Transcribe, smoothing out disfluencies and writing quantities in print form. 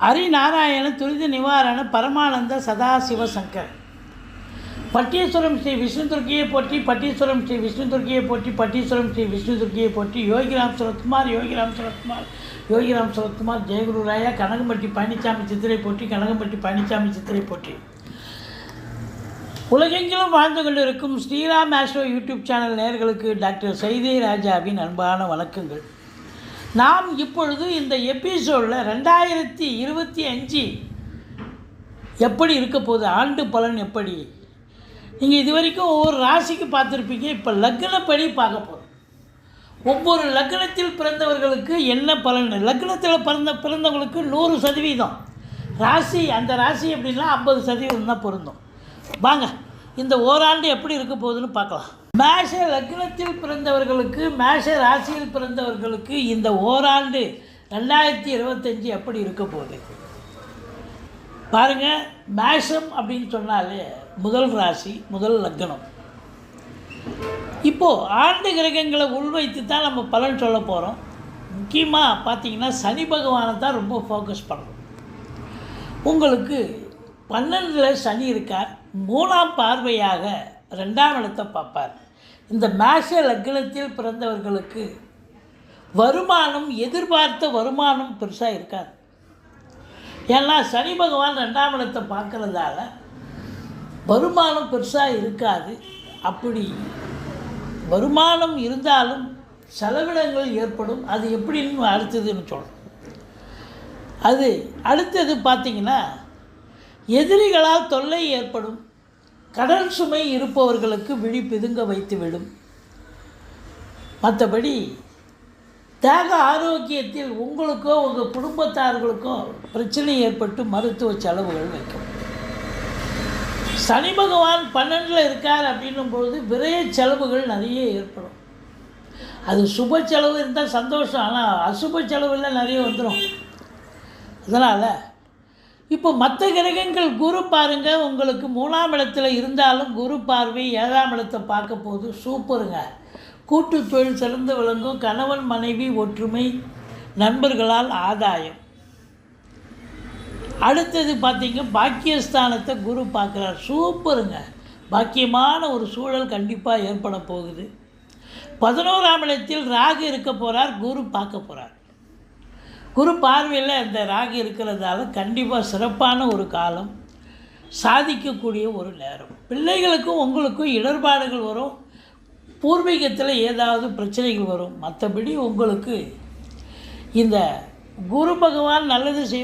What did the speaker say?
ஹரிநாராயண துரித நிவாரண பரமானந்த சதாசிவ சங்கர். பட்டீஸ்வரம் ஸ்ரீ விஷ்ணு துர்க்கியை போற்றி, பட்டீஸ்வரம் ஸ்ரீ விஷ்ணு துர்க்கியை போற்றி, பட்டீஸ்வரம் ஸ்ரீ விஷ்ணு துர்க்கியை போற்றி. யோகிராம் சுரத்குமார், யோகிராம் சுரத்குமார், யோகிராம் சுரத்குமார். ஜெயகுரு ராயா. கனகம்பட்டி பழனிசாமி சித்திரை போற்றி, கனகம்பட்டி பழனிசாமி சித்திரை போற்றி. உலகெங்கிலும் வாழ்ந்து கொண்டிருக்கும் ஸ்ரீராம் ஆஸ்ட்ரோ யூடியூப் சேனல் நேயர்களுக்கு டாக்டர் சைதை ராஜாவின் அன்பான வணக்கங்கள். நாம் இப்பொழுது இந்த எபிசோடில் 2025 எப்படி இருக்க போகுது, ஆண்டு பலன் எப்படி, நீங்கள் இது வரைக்கும் ஒவ்வொரு ராசிக்கு பார்த்துருப்பீங்க. இப்போ லக்னப்படி பார்க்க போகிறோம். ஒவ்வொரு லக்னத்தில் பிறந்தவர்களுக்கு என்ன பலன், லக்னத்தில் பிறந்தவங்களுக்கு 100% ராசி, அந்த ராசி அப்படின்னா 50% தான் பொருந்தும். வாங்க இந்த ஓராண்டு எப்படி இருக்க போகுதுன்னு பார்க்கலாம். மேஷ லக்னத்தில் பிறந்தவர்களுக்கு, மேஷ ராசியில் பிறந்தவர்களுக்கு இந்த ஓராண்டு 2025 எப்படி இருக்க போகுது பாருங்கள். மேஷம் அப்படின்னு சொன்னாலே முதல் ராசி, முதல் லக்னம். இப்போது ஆண்டு கிரகங்களை உள்வைத்து தான் நம்ம பலன் சொல்ல போகிறோம். முக்கியமாக பார்த்தீங்கன்னா சனி பகவானை தான் ரொம்ப ஃபோக்கஸ் பண்ணுறோம். உங்களுக்கு 12ல் சனி இருக்கார். 3ஆம் பார்வையாக 2ஆம் இடத்தை பார்ப்பார். இந்த மேஷ லக்னத்தில் பிறந்தவர்களுக்கு வருமானம், எதிர்பார்த்த வருமானம் பெருசாக இருக்காது. ஏன்னா சனி பகவான் 2ஆம் இடத்தை பார்க்குறதால வருமானம் பெருசாக இருக்காது. அப்படி வருமானம் இருந்தாலும் செலவினங்கள் ஏற்படும். அது எப்படின்னு அடுத்ததுன்னு சொல்கிறோம். அது அடுத்தது பார்த்திங்கன்னா எதிரிகளால் தொல்லை ஏற்படும். கடன் சுமை இருப்பவர்களுக்கு விழி பிதுங்க வைத்துவிடும். மற்றபடி தேக ஆரோக்கியத்தில் உங்களுக்கோ உங்கள் குடும்பத்தார்களுக்கோ பிரச்சனை ஏற்பட்டு மருத்துவ செலவுகள் வைக்கும். சனி பகவான் 12ல் இருக்கார் அப்படின்னும்போது விரைய செலவுகள் நிறைய ஏற்படும். அது சுப செலவு இருந்தால் சந்தோஷம், ஆனால் அசுப செலவுலாம் நிறைய வந்துடும். அதனால் இப்போ மற்ற கிரகங்கள் குரு பாருங்கள், உங்களுக்கு 3ஆம் இடத்துல இருந்தாலும் குரு பார்வை 7ஆம் இடத்தை பார்க்க போது சூப்பருங்க. கூட்டு தொழில் சிறந்து விளங்கும். கணவன் மனைவி ஒற்றுமை, நண்பர்களால் ஆதாயம். அடுத்தது பார்த்திங்க பாக்கியஸ்தானத்தை குரு பார்க்குறார். சூப்பருங்க. பாக்கியமான ஒரு சூழல் கண்டிப்பாக ஏற்பட போகுது. 11ஆம் இடத்தில் ராகு இருக்க போகிறார், குரு பார்க்க போகிறார். குரு பார்வையில் இந்த ராகு இருக்கிறதால கண்டிப்பாக சிறப்பான ஒரு காலம், சாதிக்கக்கூடிய ஒரு நேரம். பிள்ளைகளுக்கும் உங்களுக்கும் இடர்பாடுகள் வரும், பூர்வீகத்தில் ஏதாவது பிரச்சனைகள் வரும். மற்றபடி உங்களுக்கு இந்த குரு பகவான் நல்லது செய்வார்.